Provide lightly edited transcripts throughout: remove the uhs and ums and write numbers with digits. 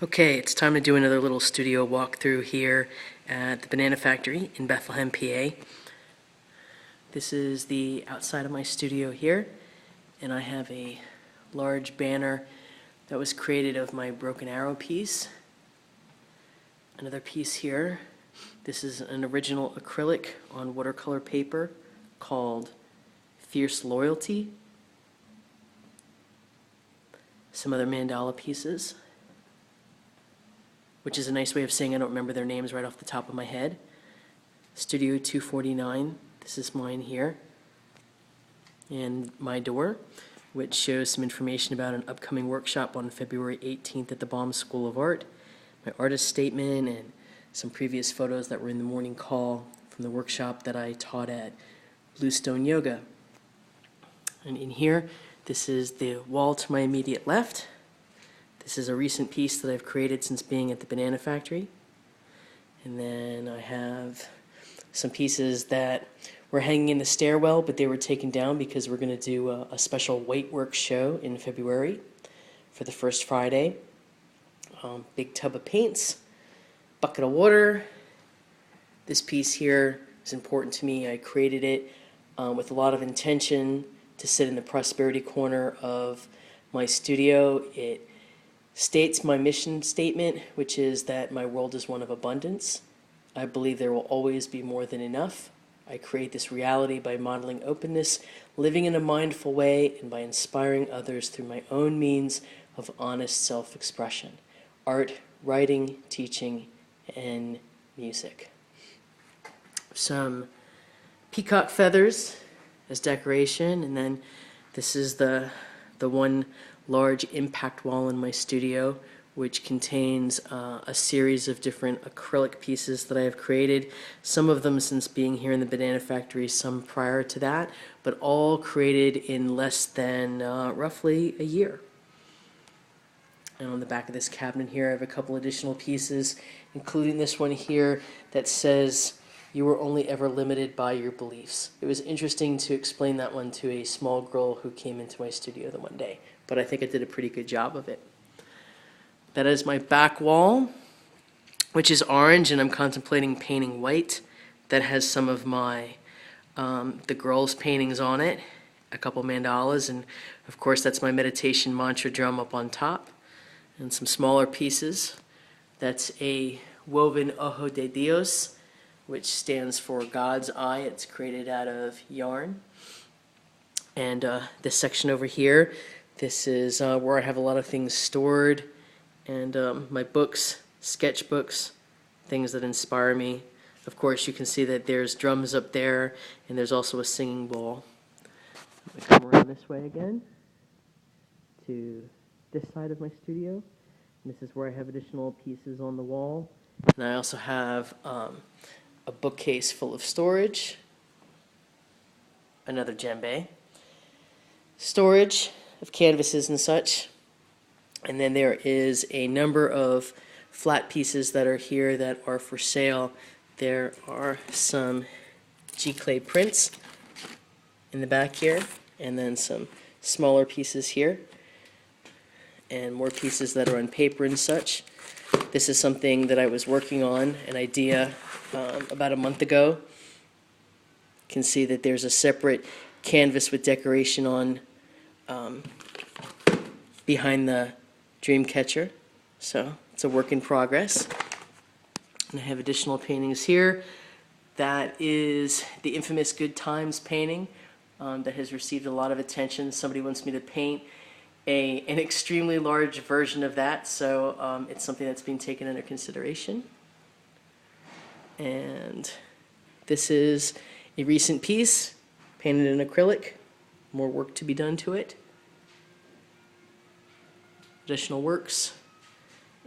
Okay, it's time to do another little studio walkthrough here at the Banana Factory in Bethlehem, PA. This is the outside of my studio here, and I have a large banner that was created of my broken arrow piece. Another piece here. This is an original acrylic on watercolor paper called Fierce Loyalty. Some other mandala pieces, which is a nice way of saying I don't remember their names right off the top of my head. Studio 249, this is mine here. And my door, which shows some information about an upcoming workshop on February 18th at the Baum School of Art. My artist statement and some previous photos that were in the morning call from the workshop that I taught at Bluestone Yoga. And in here, this is the wall to my immediate left. This is a recent piece that I've created since being at the Banana Factory. And then I have some pieces that were hanging in the stairwell, but they were taken down because we're going to do a special weight work show in February for the first Friday. Big tub of paints, bucket of water. This piece here is important to me. I created it with a lot of intention to sit in the prosperity corner of my studio. It states my mission statement, which is that my world is one of abundance. I believe there will always be more than enough. I create this reality by modeling openness, living in a mindful way, and by inspiring others through my own means of honest self-expression. Art, writing, teaching, and music. Some peacock feathers as decoration, and then this is the one large impact wall in my studio, which contains a series of different acrylic pieces that I have created, some of them since being here in the Banana Factory, some prior to that, but all created in less than roughly a year. And on the back of this cabinet here, I have a couple additional pieces, including this one here that says, "You were only ever limited by your beliefs." It was interesting to explain that one to a small girl who came into my studio the one day, but I think I did a pretty good job of it. That is my back wall, which is orange, and I'm contemplating painting white. That has some of my the girls' paintings on it, a couple mandalas, and of course that's my meditation mantra drum up on top, and some smaller pieces. That's a woven Ojo de Dios, which stands for God's Eye. It's created out of yarn. And this section over here, this is where I have a lot of things stored, and my books, sketchbooks, things that inspire me. Of course, you can see that there's drums up there, and there's also a singing bowl. I'm going to come around this way again to this side of my studio. And this is where I have additional pieces on the wall. And I also have a bookcase full of storage, another djembe, storage of canvases and such, and then there is a number of flat pieces that are here that are for sale. There are some G-clay prints in the back here, and then some smaller pieces here, and more pieces that are on paper and such. This is something that I was working on, an idea about a month ago. You can see that there's a separate canvas with decoration on behind the dream catcher. So it's a work in progress. And I have additional paintings here. That is the infamous Good Times painting that has received a lot of attention. Somebody wants me to paint an extremely large version of that, so it's something that's being taken under consideration. And this is a recent piece, painted in acrylic. More work to be done to it. Additional works,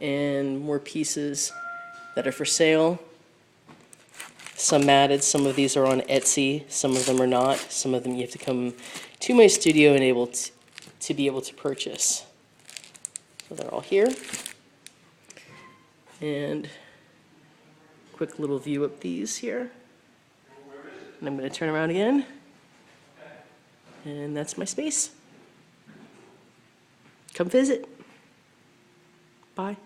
and more pieces that are for sale. Some matted, some of these are on Etsy, some of them are not. Some of them you have to come to my studio and able to be able to purchase. So they're all here. And quick little view up these here. And I'm going to turn around again. And that's my space. Come visit. Bye.